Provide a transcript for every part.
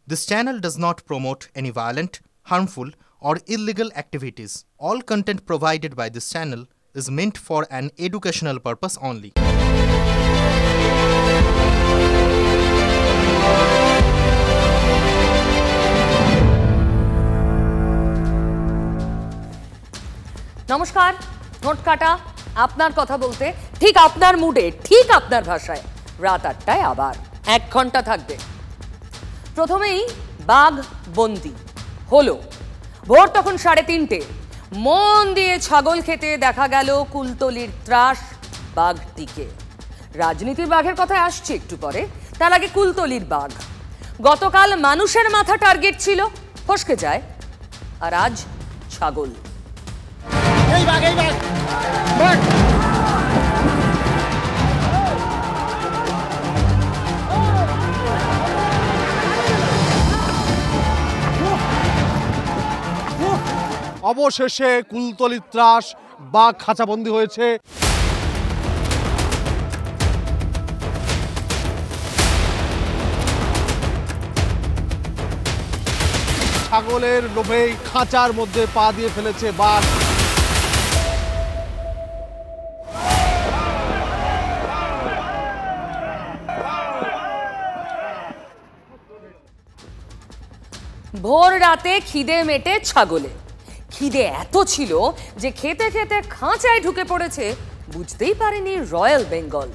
This channel does not promote any violent, harmful, or illegal activities. All content provided by this channel is meant for an educational purpose only. নমস্কার, note কাটা আপনার কথা বলতে ঠিক আপনার মুডে ঠিক আপনার ভাষায় রাত ৮টায় আবার ১ ঘন্টা থাকবে। প্রথমেই বাঘ বন্দি হলো। ভোর তখন ৩:৩০। মন দিয়ে ছাগল খেতে দেখা গেল কুলতলির ত্রাস বাঘটিকে। রাজনীতির বাঘের কথা আসছে একটু পরে, তার আগে কুলতলির বাঘ। গতকাল মানুষের মাথা টার্গেট ছিল, ফসকে যায়, আর আজ ছাগল। অবশেষে কুলতলি ত্রাস বাঘ খাঁচাবন্দি হয়েছে। ছাগলের লোভেই খাঁচার মধ্যে পা দিয়ে ফেলেছে বাঘ। ভোর রাতে খিদে মেটে ছাগলে। খিদে এত ছিল যে খেতে খেতে খাঁচায় ঢুকে পড়েছে, বুঝতেই পারেনি রয়্যাল বেঙ্গল।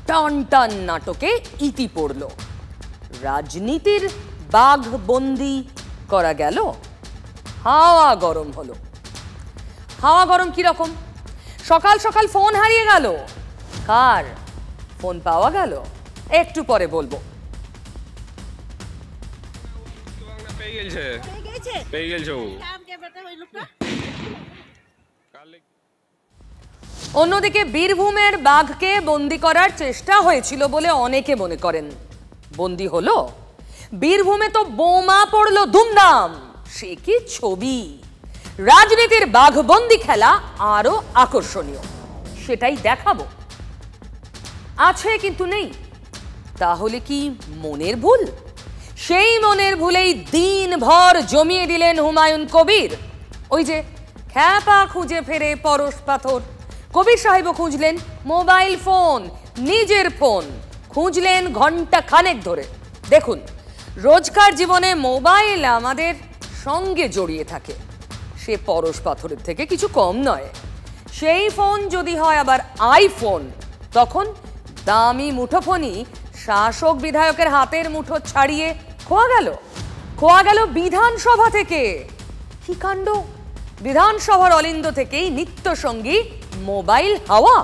টান টান নাটকে ইতি পড়ল। রাজনীতির বাঘ বন্দি করা গেল, হাওয়া গরম হলো। হাওয়া গরম কিরকম? সকাল সকাল ফোন হারিয়ে গেল। কার ফোন পাওয়া গেল একটু পরে বলবো। অন্যদিকে বীরভূমের বাঘকে বন্দি করার চেষ্টা হয়েছিল বলে অনেকে মনে করেন। বন্দি হলো? বীরভূমে তো বোমা পড়লো ধুমধাম, সে কি ছবি! রাজনীতির বাঘ বন্দি খেলা আরো আকর্ষণীয়, সেটাই দেখাবো। আছে কিন্তু নেই, তাহলে কি মনের ভুল? সেই মনের ভুলেই দিনভর জমিয়ে দিলেন হুমায়ুন কবির। ওই যে খ্যাপা খুঁজে ফেরে পরশ পাথর, কবির সাহেবও খুঁজলেন মোবাইল ফোন, নিজের ফোন খুঁজলেন ঘন্টা খানেক ধরে। দেখুন, রোজকার জীবনে মোবাইল আমাদের সঙ্গে জড়িয়ে থাকে, সে পরশ পাথরের থেকে কিছু কম নয়। সেই ফোন যদি হয় আবার আইফোন, তখন দামি মুঠোফোনই শাসক বিধায়কের হাতের মুঠো ছাড়িয়ে খোয়া গেল বিধানসভা থেকে। কি কাণ্ড! বিধানসভার অলিন্দ থেকেই নিত্যসঙ্গী মোবাইল হাওয়া।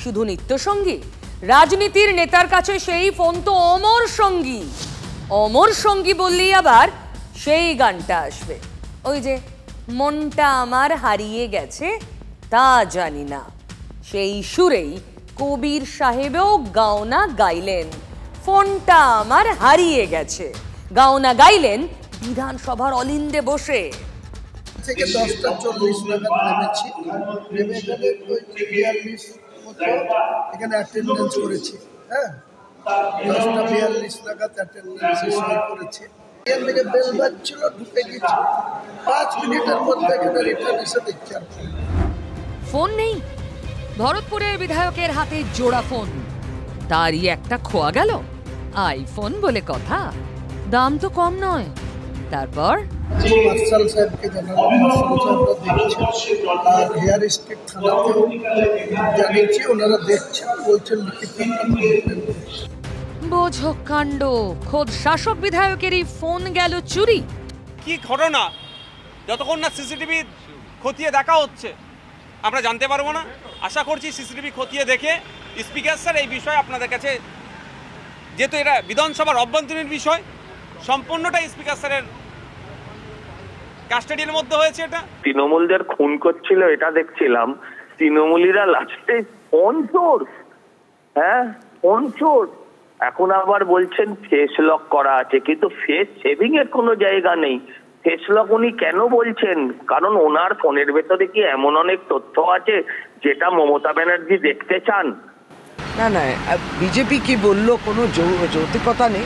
শুধু নিত্যসঙ্গী, রাজনীতির নেতার কাছে সেই ফোন তো অমর সঙ্গী। অমর সঙ্গী বললেই আবার সেই গানটা আসবে, ওই যে মনটা আমার হারিয়ে গেছে তা জানি না। সেই সুরেই কবির সাহেবও গাওনা গাইলেন, ফোনটা আমার হারিয়ে গেছে। গাওনা গাইলেন বিধানসভার অলিন্দে বসে। থেকে 10:40 নাগাদ নেমেছি, নেমে এখানে 42 মতো এখানে অ্যাটেন্ডেন্স করেছি। হ্যাঁ, 10:42 নাগাদ অ্যাটেন্ডেন্স সই করেছি। এখান থেকে বেল বাজছিল, ঢুকে গেছি। 5 মিনিটের মধ্যে এখানে রিটার্ন এসে দেখছি ফোন নেই। ভরতপুরের বিধায়কের হাতে জোড়া ফোন, তারই একটা খোয়া গেল। আইফোন বলে কথা, দাম তো কম নয়। তারপর মার্শাল সাহেবকে জানালাম, মার্শাল সাহেবরা দেখছেন, আর হেয়ার স্ট্রিট থানাতেও জানিয়েছি, ওনারা দেখছেন, বলছেন লিখিত। বোঝো কাণ্ড, খোদ শাসক বিধায়কেরই ফোন গেল চুরি। কি ঘটনা যতক্ষণ না সিসিটিভি খতিয়ে দেখা হচ্ছে আমরা জানতে পারবো না। আশা করছি সিসিটিভি খতিয়ে দেখে স্পিকার স্যার এই বিষয়ে আপনাদের কাছে, যেহেতু এটা বিধানসভার অভ্যন্তরীণ বিষয়, সম্পূর্ণটাই স্পিকার স্যারের কাস্টাডির মধ্যে হয়েছে। এটা তৃণমূলদের খুন করছিল এটা দেখছিলাম, তৃণমূলীরা লাস্টে ফোন চোর। হ্যাঁ, ফোন চোর। এখন আবার বলছেন ফেস লক করা আছে, কিন্তু ফেস সেভিং এর কোনো জায়গা নেই। ফেস লক উনি কেন বলছেন? কারণ ওনার ফোনের ভেতরে কি এমন অনেক তথ্য আছে যেটা মমতা ব্যানার্জি দেখতে চান। না না, বিজেপি কি বললো কোনো যৌক্তিকতা নেই।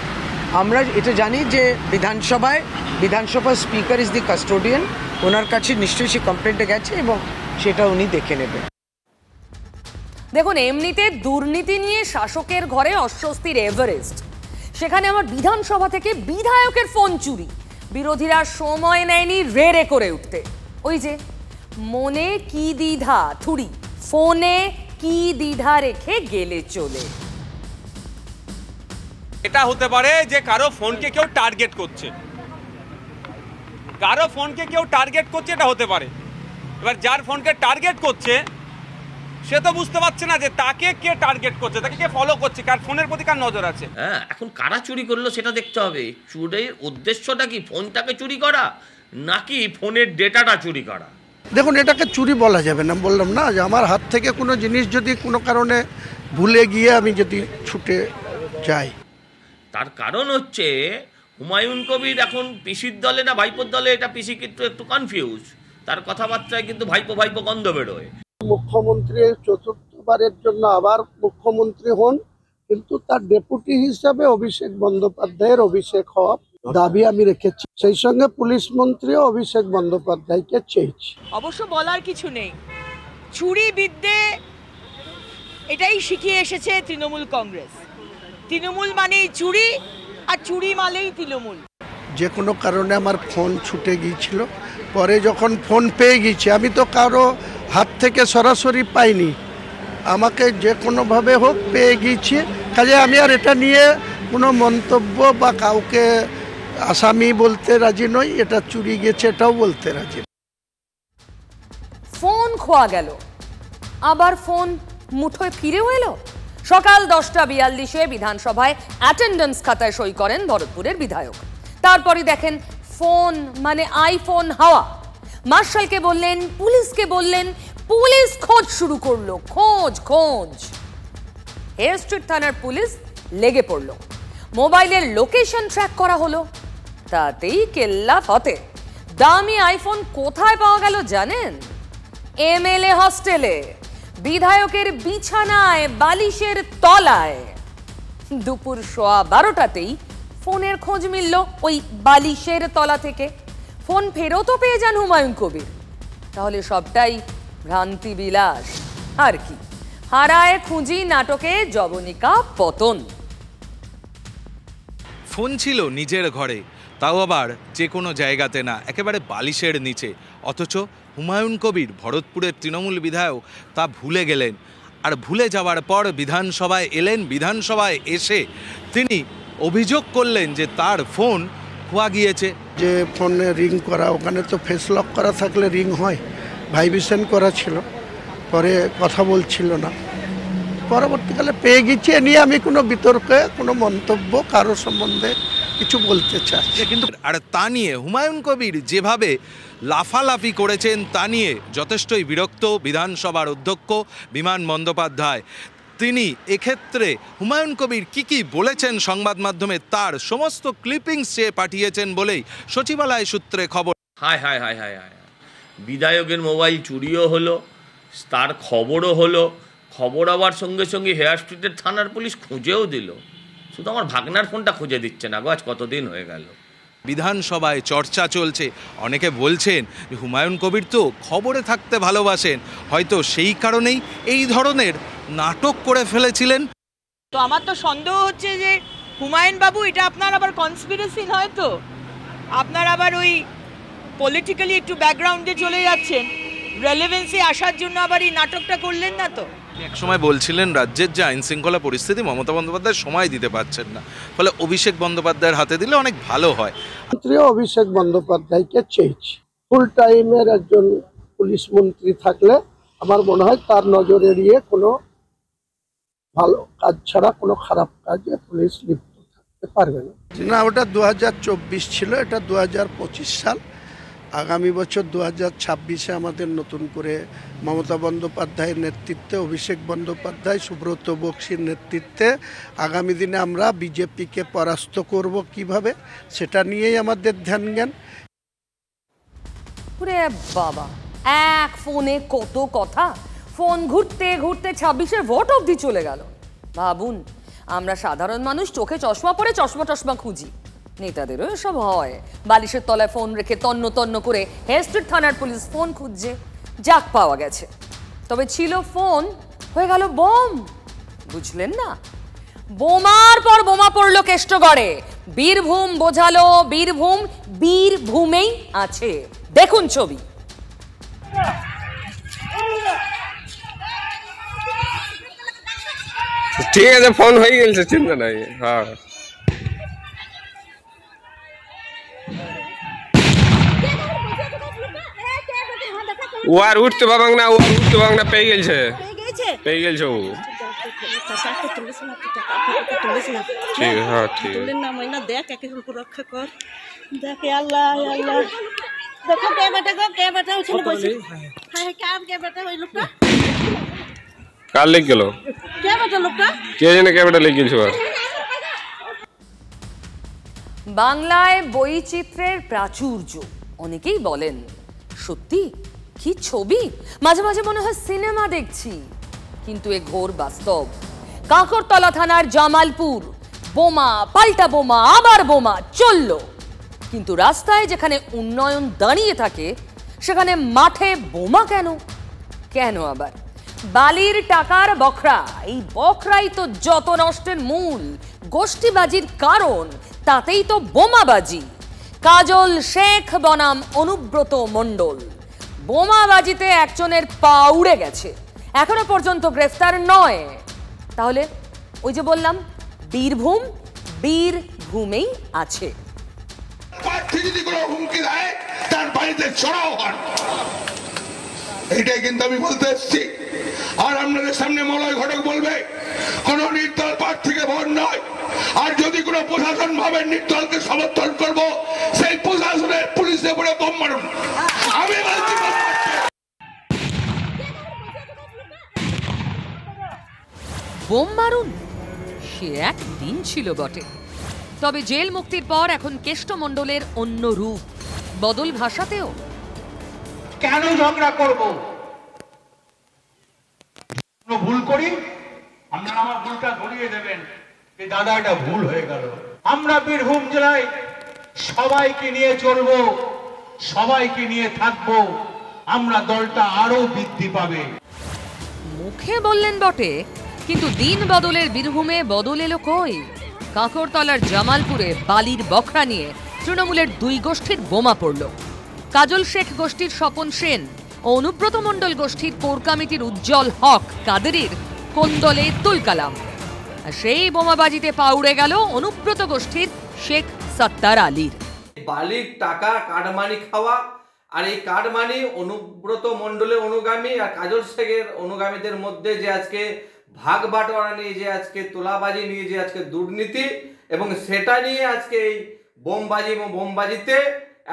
আমরা এটা জানি যে বিধানসভার স্পিকার ইজ দি কাস্টোডিয়ান, ওনার কাছে নিশ্চয়ই সে কমপ্লেন্টে গেছে এবং সেটা উনি দেখে নেবেন। দেখুন, এমনিতে দুর্নীতি নিয়ে শাসকের ঘরে অস্বস্তির এভারেস্ট, সেখানে আমার বিধানসভা থেকে বিধায়কের ফোন চুরি, বিরোধীরা সময় নেয়নি রেড়ে করে উঠতে। ওই যে মনে কি দ্বিধা থুড়ি, ফোনে কি দ্বিধা রেখে গেলে চলে। এটা হতে পারে যে কারো ফোনকে কেউ টার্গেট করছে, এটা হতে পারে। এবার যার ফোনকে টার্গেট করছে সে তো বুঝতে পারছে না যে তাকে কে টার্গেট করছে, তাকে কে ফলো করছে, কার ফোনের প্রতি কার নজর আছে। হ্যাঁ, এখন কারা চুরি করলো সেটা দেখতে হবে। চুরির উদ্দেশ্যটা কি, ফোনটাকে চুরি করা নাকি ফোনের ডেটাটা চুরি করা? দেখুন, এটাকে চুরি বলা যাবে না, বললাম না যে আমার হাত থেকে কোনো জিনিস যদি কোনো কারণে ভুলে গিয়ে আমি যদি ছুটে যাই। তার কারণ হচ্ছে হুমায়ুন কবির এখন পিসির দলে না ভাইপোর দলে, এটা পিসি কিন্তু একটু কনফিউজ। তার কথাবার্তায় কিন্তু ভাইপো গন্ধ বেরোয়। মুখ্যমন্ত্রী চতুর্থবারের জন্য আবার মুখ্যমন্ত্রী হন, কিন্তু তার ডেপুটি হিসাবে অভিষেক বন্দ্যোপাধ্যায়ের অভিষেক হওয়ার দাবি আমি রেখেছি। সেই সঙ্গে পুলিশ মন্ত্রীও অভিষেক বন্দ্যোপাধ্যায়কে চেয়েছি। অবশ্য বলার কিছু নেই, চুরি বিদ্যে এটাই শিখিয়ে এসেছে তৃণমূল কংগ্রেস। তৃণমূল মানেই চুরি, আর চুরি মানেই তৃণমূল। যে কোনো কারণে আমার ফোন ছুটে গিয়েছিল, পরে যখন ফোন পেয়ে গেছি, আমি তো কারো হাত থেকে সরাসরি পাইনি, আমাকে যে কোনোভাবে হোক পেয়ে গিয়েছি, কাজে আমি আর এটা নিয়ে কোনো মন্তব্য বা কাউকে আসামি বলতে রাজি নই, এটা চুরি গেছে এটাও বলতে রাজি। ফোন খোয়া গেল, আবার ফোন মুঠোয় ফিরেও এলো। সকাল 10:42 বিধানসভায় অ্যাটেন্ডেন্স খাতায় সই করেন ভরতপুরের বিধায়ক। তারপরে দেখেন ফোন মানে আইফোন হাওয়া। মার্শালকে বললেন, পুলিশকে বললেন, পুলিশ খোঁজ শুরু করলো। খোঁজ হেয়ার স্ট্রিট থানার পুলিশ লেগে পড়লো, মোবাইলের লোকেশন ট্র্যাক করা হলো। তাতেই কেল্লা ফতে। দামি আইফোন কোথায় পাওয়া গেল জানেন? এমএলএ হস্টেলে, বিধায়কের বিছানায়, বালিশের তলায়। দুপুর 12:15 ফোনের খোঁজ মিলল ওই বালিশের তলা থেকে। ফোন ফেরতও পেয়ে যান হুমায়ুন কবির। তাহলে সবটাই ভ্রান্তি বিলাস আর কি। হারায় খুঁজি নাটকে জবনিকা পতন। ফোন ছিল নিজের ঘরে, তাও আবার যে কোনো জায়গাতে না, একেবারে বালিশের নিচে। অথচ হুমায়ুন কবির, ভরতপুরের তৃণমূল বিধায়ক, তা ভুলে গেলেন। আর ভুলে যাওয়ার পর বিধানসভায় এলেন। বিধানসভায় এসে তিনি অভিযোগ করলেন যে তার ফোন খোয়া গিয়েছে। যে ফোনে রিং করা, ওখানে তো ফেস লক করা থাকলে রিং হয়, ভাইব্রেশন করা ছিল, পরে কথা বলছিল না। পরবর্তীকালে পেয়ে গেছি, এ নিয়ে আমি কোনো বিতর্কে কোনো মন্তব্য কারো সম্বন্ধে কিছু বলতে চাচ্ছি কিন্তু। আর তা নিয়ে হুমায়ুন কবির যেভাবে লাফালাফি করেছেন তা নিয়ে যথেষ্টই বিরক্ত বিধানসভার অধ্যক্ষ বিমান বন্দ্যোপাধ্যায়। তিনি এক্ষেত্রে হুমায়ুন কবির কি বলেছেন সংবাদ মাধ্যমে তার সমস্ত ক্লিপিংস সে পাঠিয়েছেন বলেই সচিবালয় সূত্রে খবর। হায়, বিধায়কের মোবাইল চুরিও হলো, তার খবরও হলো। খবর আবার সঙ্গে সঙ্গে হেয়ার স্ট্রিটের থানার পুলিশ খুঁজেও দিল। শুধু আমার ভাগনার ফোনটা খুঁজে দিচ্ছে না গো, আজ কতদিন হয়ে গেল। বিধানসভায় চর্চা চলছে, অনেকে বলছেন যে হুমায়ুন কবির তো খবরে থাকতে ভালোবাসেন, হয়তো সেই কারণেই এই ধরনের নাটক করে ফেলেছিলেন। তো আমার তো সন্দেহ হচ্ছে যে হুমায়ুন বাবু, এটা আপনার আবার কনস্পিরেসি নয় তো? আপনার আবার ওই পলিটিক্যালি একটু ব্যাকগ্রাউন্ডে চলে যাচ্ছেন, রেলেভেন্সি আসার জন্য আবার এই নাটকটা করলেন না তো? এক সময় বলছিলেন রাজ্যের যে আইন শৃঙ্খলা পরিস্থিতি, মমতা বন্দ্যোপাধ্যায় সময় দিতে পারছেন না, ফলে অভিষেক বন্দ্যোপাধ্যায়ের হাতে দিলে অনেক ভালো হয়। অভিষেক বন্দ্যোপাধ্যায়কে চেয়েছি। ফুল টাইমের একজন পুলিশ মন্ত্রী থাকলে আমার মনে হয় তার নজর এড়িয়ে কোনো ভালো কাজ ছাড়া কোনো খারাপ কাজে পুলিশ লিপ্ত থাকতে পারবে না। না, ওটা 2024 ছিল, এটা 2025 সাল। আগামী বছর 2026-এ আমাদের নতুন করে মমতা বন্দ্যোপাধ্যায়ের নেতৃত্বে, অভিষেক বন্দ্যোপাধ্যায়, সুব্রত বক্সির নেতৃত্বে আগামী দিনে আমরা বিজেপিকে পরাস্ত করব কিভাবে, সেটা নিয়েই আমাদের ধ্যান জ্ঞান। ওরে বাবা, এক ফোনে কত কথা। ফোন ঘুরতে ঘুরতে 26-এর ভোট অবধি চলে গেল। ভাবুন, আমরা সাধারণ মানুষ চোখে চশমা পরে চশমা খুঁজি, নেতাদেরও এসব হয়। বালিশের তলায় ফোন রেখে তন্ন তন্ন করে হেয়ার স্ট্রিট থানার পুলিশ ফোন খুঁজছে, যাক পাওয়া গেছে। তবে ছিল ফোন, হয়ে গেল বোম। বুঝলেন না? বোমার পর বোমা পড়লো কেষ্টগড়ে। বীরভূম বোঝালো বীরভূম বীরভূমেই আছে। দেখুন ছবি। ঠিক আছে, ফোন হয়ে গেছে, চিন্তা নাই। হ্যাঁ, ও আর উঠতে পাবাং না, পেয়ে গেছে ও। ঠিক, হ্যাঁ ঠিক। দেখ একে রক্ষা কর, দেখে আল্লাহ আল্লাহ। দেখো কে বেটা গো, কে বেটা ওখানে বসে। হ্যাঁ, কার কে বেটা ওই লোকটা? কার লেগে গেল? কে বেটা লোকটা? কে জানে কে বেটা লেগে গেছে। বাংলায় বৈচিত্র্যের প্রাচুর্য। অনেকেই বলেন সত্যি কি ছবি, মাঝে মাঝে মনে হয় সিনেমা দেখছি। কিন্তু এ ঘোর বাস্তব। কাঁকরতলা থানার জামালপুর, বোমা পাল্টা বোমা আবার বোমা চলল। কিন্তু রাস্তায় যেখানে উন্নয়ন দাঁড়িয়ে থাকে সেখানে মাঠে বোমা কেন? কেন আবার? বালির টাকার বখরা। এই বখরাই তো যত নষ্টের মূল, গোষ্ঠীবাজির কারণ, তাতেই তো বোমাবাজি। কাজল শেখ বনাম অনুব্রত মণ্ডল, বোমাবাজিতে একজনের পা উড়ে গেছে, এখনো পর্যন্ত গ্রেফতার নয়। তাহলে ওই যে বললাম বীরভূম বীরভূমেই আছে। যদি কোনো হুমকি দেয় তার বাড়িতে চড়াও হন, এটাই কিন্তু আমি বলতে এসেছি। আর আপনাদের সামনে মলয় ঘটক বলবে কোন নির্দল প্রার্থীকে ভোট নয়। আর যদি কোনো প্রশাসন ভাবে নির্দলকে সমর্থন করব, সেই প্রশাসনের পুলিশের উপরে বোম মারুন। আমি বলছি বোম মারুন, সে এক দিন ছিল বটে। তবে জেল মুক্তির পর এখন কেষ্টমণ্ডলের অন্য রূপ, বদল ভাষাতেও। কেন ঝগড়া করব? ভুল করি, আপনারা আমার ভুলটা ধরিয়ে দেবেন যে দাদা এটা ভুল হয়ে গেল। আমরা বীরভূম জেলায় সবাইকে নিয়ে চলবো, সবাইকে নিয়ে থাকবো, আমরা দলটা আরো বৃদ্ধি পাবে। মুখে বললেন বটে, কিন্তু দিন বদলের বীরভূমে বদল এলো কই? কাঁকরতলার জামালপুরে বালির বখরা নিয়ে তৃণমূলের দুই গোষ্ঠীর বোমা পড়ল। কাজল শেখ গোষ্ঠীর স্বপন সেন ও অনুব্রত মণ্ডল গোষ্ঠীর কোর কমিটির উজ্জ্বল হক কাদেরের কোন্দলে তুলকালাম। সেই বোমাবাজিতে পা উড়ে গেল অনুব্রত গোষ্ঠীর শেখ সত্তার আলীর। বালির টাকা কাটমানি খাওয়া, আর এই কাটমানি অনুব্রত মণ্ডলের অনুগামী আর কাজল শেখের অনুগামীদের মধ্যে যে আজকে ভাগ বাটোয়ারা নিয়ে, যে আজকে তোলাবাজি নিয়ে, যে আজকে দুর্নীতি, এবং সেটা নিয়ে আজকে এই বোমবাজি এবং বোমবাজিতে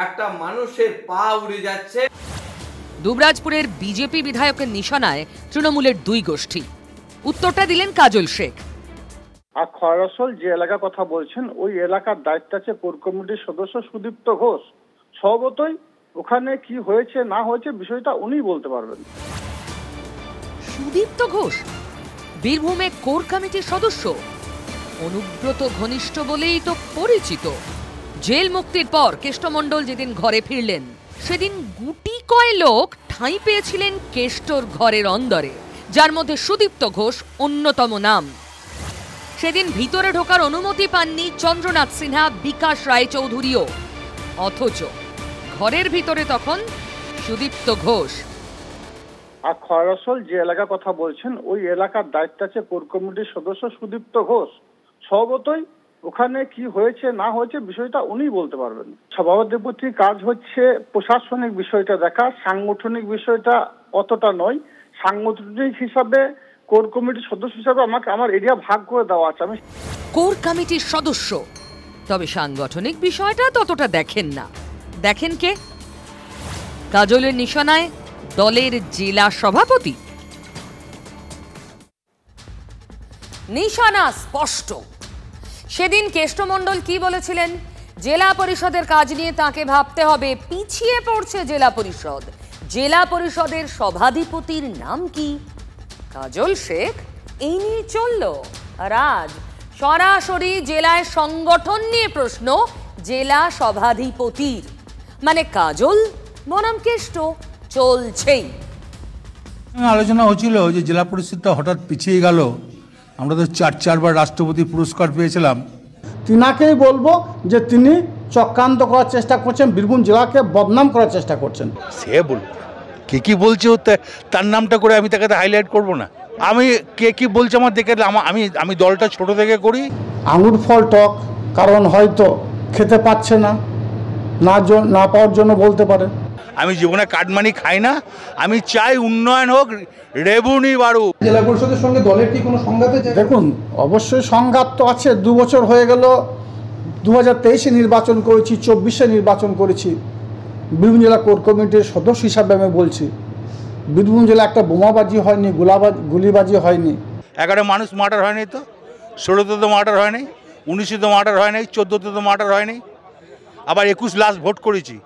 একটা মানুষের পা উড়ে যাচ্ছে। দুবরাজপুরের বিজেপি বিধায়কের নিশানায় তৃণমূলের দুই গোষ্ঠী। উত্তরটা দিলেন কাজল শেখ। আর খয়রসল যে এলাকার কথা বলছেন, ওই এলাকার দায়িত্ব আছে কোর কমিটির সদস্য সুদীপ্ত ঘোষ। স্বভাবতই ওখানে কি হয়েছে না হয়েছে বিষয়টা উনি বলতে পারবেন। সুদীপ্ত ঘোষ বীরভূমে কোর কমিটির সদস্য, অনুব্রত ঘনিষ্ঠ বলেই তো পরিচিত। জেল মুক্তির পর কেষ্টমণ্ডল যেদিন ঘরে ফিরলেন, সেদিন গুটি কয় লোক ঠাঁই পেয়েছিলেন কেষ্টর ঘরের অন্দরে, যার মধ্যে সুদীপ্ত ঘোষ অন্যতম নাম। সেদিন ভিতরে ঢোকার অনুমতি পাননি চন্দ্রনাথ সিনহা, বিকাশ রায়চৌধুরীও, অথচ ঘরের ভিতরে তখন সুদীপ্ত ঘোষ। আর খয়রসল যে এলাকার কথা বলছেন, ওই এলাকার দায়িত্ব আছে কোর কমিটির সদস্য সুদীপ্ত ঘোষ। স্বভাবতই ওখানে কি হয়েছে না হয়েছে বিষয়টা উনি বলতে পারবেন। সভাপতির কাজ হচ্ছে প্রশাসনিক বিষয়টা দেখা, সাংগঠনিক বিষয়টা অতটা নয়। সাংগঠনিক হিসাবে কোর কমিটির সদস্য হিসাবে আমাকে আমার এরিয়া ভাগ করে দেওয়া আছে। আমি কোর কমিটির সদস্য, তবে সাংগঠনিক বিষয়টা ততটা দেখেন না। দেখেন কে? কাজলের নিশানায় দলের জেলা সভাপতি। নিশানা স্পষ্ট। সেদিন কেষ্টমণ্ডল কি বলেছিলেন? জেলা পরিষদের কাজ নিয়ে তাকে ভাবতে হবে, পিছিয়ে পড়ছে জেলা পরিষদ। জেলা পরিষদের সভাধিপতির নাম কি? কাজল শেখ। এই নিয়ে চলল। আর আজ সরাসরি জেলায় সংগঠন নিয়ে প্রশ্ন জেলা সভাধিপতির, মানে কাজল বনাম কেষ্ট চলছেই। আলোচনা হচ্ছিল যে জেলা পরিষদটা হঠাৎ পিছিয়ে গেল, আমরা তো চারবার রাষ্ট্রপতি পুরস্কার পেয়েছিলাম। তিনাকেই বলবো যে তিনি চক্রান্ত করার চেষ্টা করছেন, বীরভূম জেলাকে বদনাম করার চেষ্টা করছেন। সে বলুন, কে কি বলছে তার নামটা করে আমি তাকে হাইলাইট করব না। আমি কে কি বলছে আমার দেখে আমি দলটা ছোট থেকে করি। আঙুর ফল টক, কারণ হয়তো খেতে পাচ্ছে না, না পাওয়ার জন্য বলতে পারে। আমি জীবনে কাটমানি খাই না, আমি চাই উন্নয়ন হোক, রেভিনিউ বাড়ুক। জেলা পরিষদের সঙ্গে দলের কি কোনো সংঘাত আছে? দেখুন, অবশ্যই সংঘাত তো আছে। 2 বছর হয়ে গেল, 2023-এ নির্বাচন করেছি, 24-এ নির্বাচন করেছি। বীরভূম জেলা কোর কমিটির সদস্য হিসাবে আমি বলছি, বীরভূম জেলা একটা বোমাবাজি হয়নি, গুলিবাজি হয়নি। 11 মানুষ মার্ডার হয়নি, তো 16তে তো মার্ডার হয়নি, 19-এ তো মার্ডার হয়নি, 14তে তো মার্ডার হয়নি, আবার 21 লাস্ট ভোট করেছি,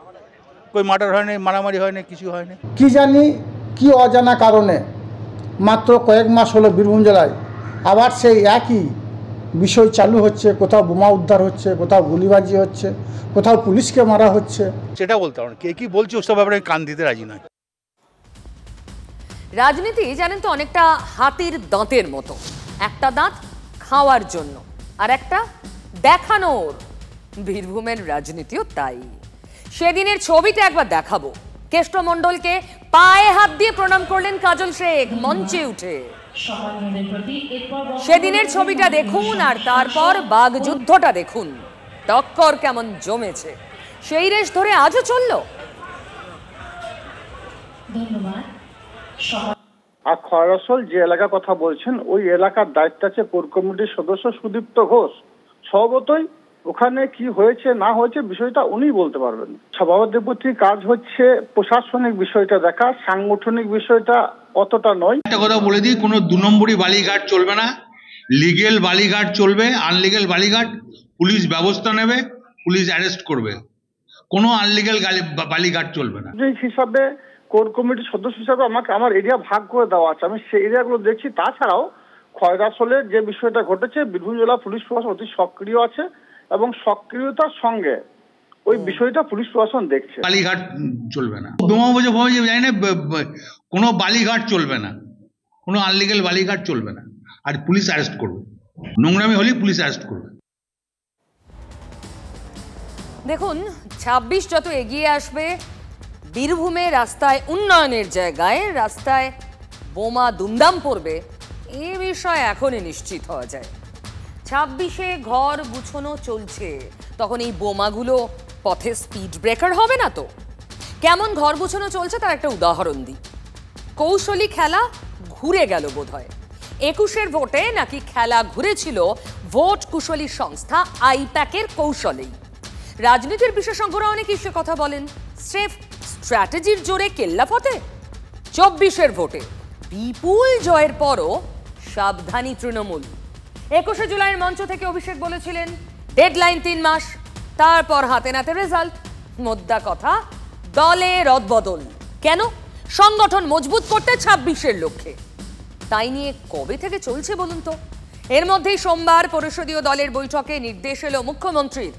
কই মার্ডার হয়নি, মারামারি হয়নি, কিছু হয়নি। কি জানি কি অজানা কারণে মাত্র কয়েক মাস হলো বীরভূম জেলায় আবার সেই একই বিষয় চালু হচ্ছে। কোথাও বোমা উদ্ধার হচ্ছে, কোথাও গুলিবাজি হচ্ছে, কোথাও পুলিশকে মারা হচ্ছে। সেটা বলতে পারেন, কে কি বলছে ওসব ব্যাপারে কান দিতে রাজি নয়। রাজনীতি জানেন তো অনেকটা হাতির দাঁতের মতো, একটা দাঁত খাওয়ার জন্য আর একটা দেখানোর। বীরভূমের রাজনীতিও তাই। সেদিনের ছবিটা একবার দেখাবো। কেষ্টমণ্ডলকে পায়ে হাত দিয়ে প্রণাম করলেন কাজল শেখ মঞ্চে উঠে। সেদিনের ছবিটা দেখুন আর তারপর বাঘ যুদ্ধটা দেখুন, টক্কর কেমন জমেছে। সেই রেশ ধরে আজও চলল। আর খয়রসল যে এলাকার কথা বলছেন, ওই এলাকার দায়িত্ব আছে কোর কমিটির সদস্য সুদীপ্ত ঘোষ। স্বভাবতই ওখানে কি হয়েছে না হয়েছে বিষয়টা উনি বলতে পারবেন। সভাপতির কাজ হচ্ছে প্রশাসনিক বিষয়টা দেখা, সাংগঠনিক বিষয়টা অতটা নয়। একটা কথা বলে দিই, কোনো 2 নম্বরই বালিঘাট চলবে না। লিগেল বালিঘাট চলবে, আনলিগেল বালিঘাট পুলিশ ব্যবস্থা নেবে, পুলিশ অ্যারেস্ট করবে। কোনো আনলিগেল বালিঘাট চলবে না। হিসাবে কোর কমিটির সদস্য হিসাবে আমাকে আমার এরিয়া ভাগ করে দেওয়া আছে, আমি সেই এরিয়াগুলো দেখছি। তাছাড়াও খয়রাসলের যে বিষয়টা ঘটেছে, বীরভূম জেলা পুলিশ প্রশাসন অতি সক্রিয় আছে এবং সক্রিয়তার সঙ্গে ওই বিষয়টা পুলিশ প্রশাসন দেখছে। বালিঘাট চলবে না, যাই না, কোনো বালিঘাট চলবে না, কোনো আনলিগেল বালিঘাট চলবে না। আর পুলিশ অ্যারেস্ট করবে, নোংরামি হলেই পুলিশ অ্যারেস্ট করবে। দেখুন, 26 যত এগিয়ে আসবে, বীরভূমে রাস্তায় উন্নয়নের জায়গায় রাস্তায় বোমা দুমদাম পড়বে, এ বিষয়ে এখনই নিশ্চিত হওয়া যায়। 26-এ ঘর গুছানো চলছে, তখন এই বোমাগুলো পথে স্পিড ব্রেকার হবে না তো? কেমন ঘর গুছানো চলছে তার একটা উদাহরণ দিই। কৌশলী খেলা ঘুরে গেল বোধহয়। 21-এর ভোটে নাকি খেলা ঘুরেছিল ভোট কুশলী সংস্থা আইপ্যাকের কৌশলেই। রাজনীতির বিশেষজ্ঞরা অনেক ইস্যু কথা বলেন, স্রেফ স্ট্র্যাটেজির জোরে কেল্লা ফতে। 24-এর ভোটে বিপুল জয়ের পরও সাবধানী তৃণমূল। 21শে জুলাইয়ের মঞ্চ থেকে অভিষেক বলেছিলেন ডেডলাইন 3 মাস, তারপর হাতে নাতে রেজাল্ট। মোদ্দা কথা, দলে রদবদল কেন? সংগঠন মজবুত করতে 26-এর লক্ষ্যে। তাই নিয়ে কবে থেকে চলছে বলুন তো? এর মধ্যেই সোমবার পরিষদীয় দলের বৈঠকে নির্দেশ এলো মুখ্যমন্ত্রীর।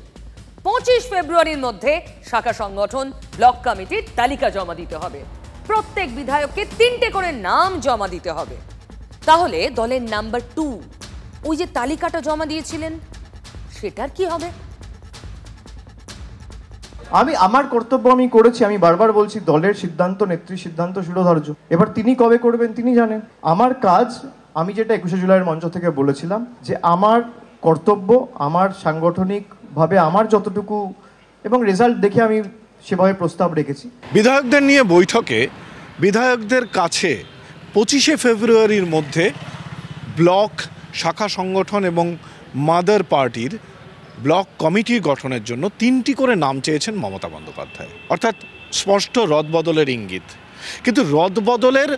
25 ফেব্রুয়ারির মধ্যে শাখা সংগঠন ব্লক কমিটির তালিকা জমা দিতে হবে। প্রত্যেক বিধায়ককে 3টে করে নাম জমা দিতে হবে। তাহলে দলের নাম্বার 2, ওই যে তালিকাটা জমা দিয়েছিলেন, সেটার কি হবে? আমার কর্তব্য আমি করেছি, আমি বারবার বলছি দলের সিদ্ধান্ত, নেত্রীর সিদ্ধান্ত শিরোধার্য। এবার তিনি কবে করবেন তিনি জানেন। আমার কাজ, আমি যেটা 21শে জুলাইয়ের মঞ্চ থেকে বলেছিলাম, যে আমার কর্তব্য, আমার সাংগঠনিকভাবে আমার যতটুকু এবং রেজাল্ট দেখে আমি সেভাবে প্রস্তাব রেখেছি। বিধায়কদের নিয়ে বৈঠকে বিধায়কদের কাছে 25শে ফেব্রুয়ারির মধ্যে ব্লক, শাখা সংগঠন এবং মাদার পার্টির ব্লক কমিটি গঠনের জন্য 3টি করে নাম চেয়েছেন মমতা বন্দ্যোপাধ্যায়। অর্থাৎ স্পষ্ট রদবদলের ইঙ্গিত। কিন্তু রদবদলের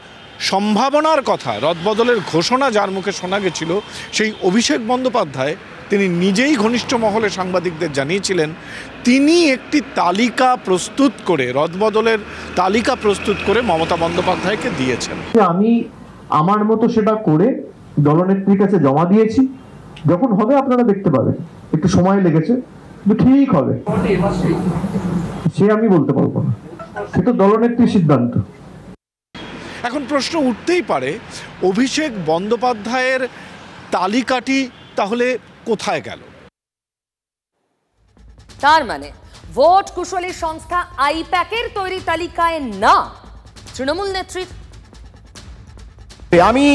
সম্ভাবনার কথা, রদবদলের ঘোষণা যার মুখে শোনা গেছিল, সেই অভিষেক বন্দ্যোপাধ্যায় তিনি নিজেই ঘনিষ্ঠ মহলে সাংবাদিকদের জানিয়েছিলেন তিনি একটি তালিকা প্রস্তুত করে, রদবদলের তালিকা প্রস্তুত করে মমতা বন্দ্যোপাধ্যায়কে দিয়েছেন। আমি আমার মতো সেটা করে দলনেত্রীর কাছে জমা দিয়েছি যখন হবে আপনারা দেখতে পাবেন, একটু সময় লেগেছে কিন্তু ঠিক হবে, সে আমি বলতে পারবো না, সে তো দলনেত্রীর সিদ্ধান্ত। এখন প্রশ্ন উঠতেই পারে, অভিষেক বন্দ্যোপাধ্যায়ের তালিকাটি তাহলে কোথায় গেল? তার মানে ভোট কুশলী সংস্থা আইপ্যাকের তৈরি তালিকায় না তৃণমূল নেত্রীর। আমি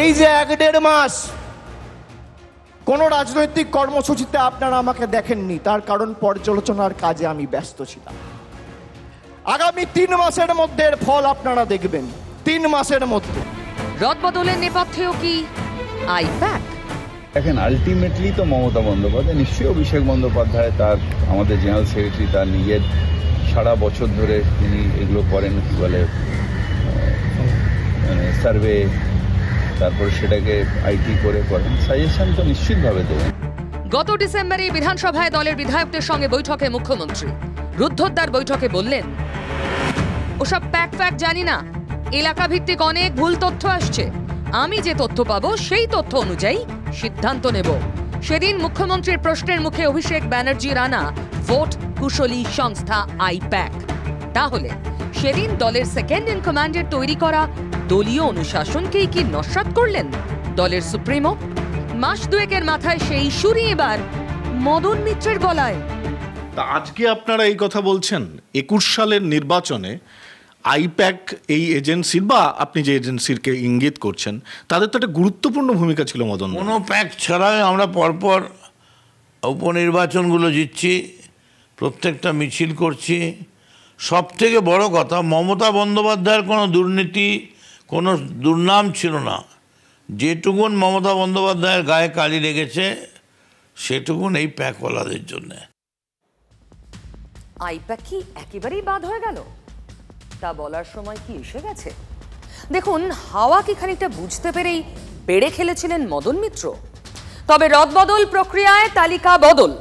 এই যে 1-1.5 মাস কোন রাজনৈতিক কর্মসূচিতে আপনারা আমাকে দেখেননি, তার কারণ পর্যালোচনার কাজে আমি ব্যস্ত ছিলাম। আগামী 3 মাসের মধ্যে এর ফল আপনারা দেখবেন, 3 মাসের মধ্যে। রদবদলের নেপথ্যেও কি আইপ্যাক? দেখেন, আলটিমেটলি তো মমতা বন্দ্যোপাধ্যায়, নিশ্চয়ই অভিষেক বন্দ্যোপাধ্যায় তার আমাদের জেনারেল সেক্রেটারি, তার নিজের সারা বছর ধরে তিনি এগুলো করেন, কি বলে মানে সার্ভে, তারপর সেটাকে আইটি করে করেন, সাজেশন তো নিশ্চিতভাবে দেবেন। গত ডিসেম্বরে বিধানসভায় দলের বিধায়কদের সঙ্গে বৈঠকে মুখ্যমন্ত্রী রুদ্ধদ্বার বৈঠকে বললেন, ওসব প্যাক জানি না, এলাকা ভিত্তিক অনেক ভুল তথ্য আসছে, আমি যে তথ্য পাবো সেই তথ্য অনুযায়ী সিদ্ধান্ত নেব। সেদিন মুখ্যমন্ত্রীর প্রশ্নের মুখে অভিষেক ব্যানার্জির আনা ভোট কুশলী সংস্থা আইপ্যাক। তাহলে সেদিন দলের সেকেন্ড ইন কমান্ডের তৈরি করা দলীয় অনুশাসনকেই কি নস্যাৎ করলেন দলের সুপ্রিমো? মাস দুয়েকের মাথায় সেই সুরই এবার মদন মিত্রের গলায়। তা আজকে আপনারা এই কথা বলছেন 21 সালের নির্বাচনে আইপ্যাক এই এজেন্সির, বা আপনি যে এজেন্সিরকে ইঙ্গিত করছেন, তাদের তো একটা গুরুত্বপূর্ণ ভূমিকা ছিল মদন। কোনো প্যাক ছাড়াই আমরা পরপর উপনির্বাচনগুলো জিতছি, প্রত্যেকটা মিছিল করছি। সব থেকে বড় কথা, মমতা বন্দ্যোপাধ্যায়ের কোনো দুর্নীতি, কোনো দুর্নাম ছিল না। যেটুকুন মমতা বন্দ্যোপাধ্যায়ের গায়ে কালি লেগেছে সেটুকুন এই প্যাকওয়ালাদের জন্যে। আইপ্যাক কি একেবারেই বাদ হয়ে গেল? তা বলার সময় কি এসে গেছে? দেখুন, হাওয়া কি খানিকটা বুঝতে পেরেই বেড়ে খেলেছিলেন মদন মিত্র। তবে রদবদল প্রক্রিয়ায় তালিকা বদল,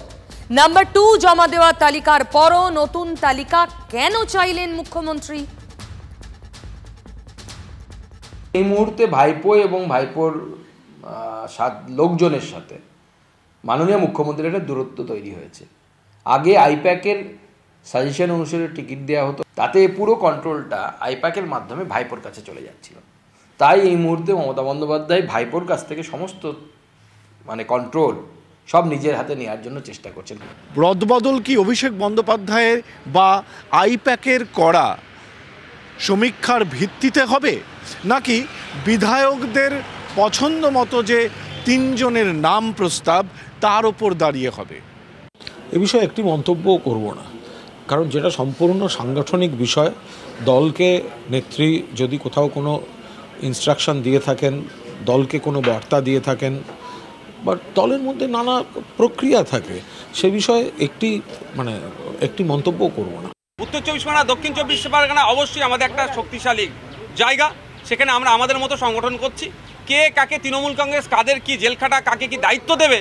নাম্বার 2 জমা দেওয়া তালিকার পরও নতুন তালিকা কেন চাইলেন মুখ্যমন্ত্রী? এই মুহূর্তে ভাইপো এবং ভাইপোর লোকজনের সাথে মাননীয় মুখ্যমন্ত্রীর একটা দূরত্ব তৈরি হয়েছে। আগে আইপ্যাকের সাজেশন অনুসারে টিকিট দেওয়া হতো, তাতে পুরো কন্ট্রোলটা আইপ্যাকের মাধ্যমে ভাইপোর কাছে চলে যাচ্ছিল। তাই এই মুহূর্তে মমতা বন্দ্যোপাধ্যায় ভাইপোর কাছ থেকে সমস্ত কন্ট্রোল সব নিজের হাতে নেওয়ার জন্য চেষ্টা করছেন। রদবদল কি অভিষেক বন্দ্যোপাধ্যায়ের বা আইপ্যাকের করা সমীক্ষার ভিত্তিতে হবে, নাকি বিধায়কদের পছন্দ মতো যে 3 জনের নাম প্রস্তাব তার ওপর দাঁড়িয়ে হবে? এ বিষয়ে একটি মন্তব্য করব না, কারণ যেটা সম্পূর্ণ সাংগঠনিক বিষয়। দলকে নেত্রী যদি কোথাও কোনো ইনস্ট্রাকশন দিয়ে থাকেন, দলকে কোনো বার্তা দিয়ে থাকেন, বা দলের মধ্যে নানা প্রক্রিয়া থাকে, সে বিষয়ে একটি মন্তব্য করব না। উত্তর 24 পরগনা, দক্ষিণ 24 পরগনা অবশ্যই আমাদের একটা শক্তিশালী জায়গা। সেখানে আমরা আমাদের মতো সংগঠন করছি। কে কাকে তৃণমূল কংগ্রেস কাদের কি জেলখাটা, কাকে কি দায়িত্ব দেবে,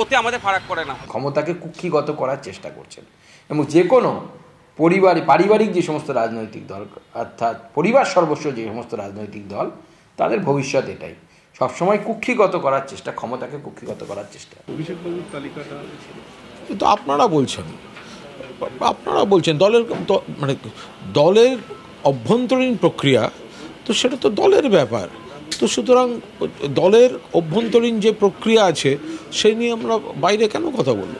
ওতে আমাদের ফারাক করে না। ক্ষমতাকে কুক্ষিগত করার চেষ্টা করছেন এবং যে কোনো পারিবারিক যে সমস্ত রাজনৈতিক দল, অর্থাৎ পরিবার সর্বস্ব যে সমস্ত রাজনৈতিক দল, তাদের ভবিষ্যৎ এটাই, সবসময় কুক্ষিগত করার চেষ্টা, ক্ষমতাকে কুক্ষিগত করার চেষ্টা। অভিষেকবাবুর তালিকাটা তো আপনারা বলছেন দলের অভ্যন্তরীণ প্রক্রিয়া, তো সেটা তো দলের ব্যাপার। তো সুতরাং দলের অভ্যন্তরীণ যে প্রক্রিয়া আছে সেই নিয়ে আমরা বাইরে কেন কথা বলবো?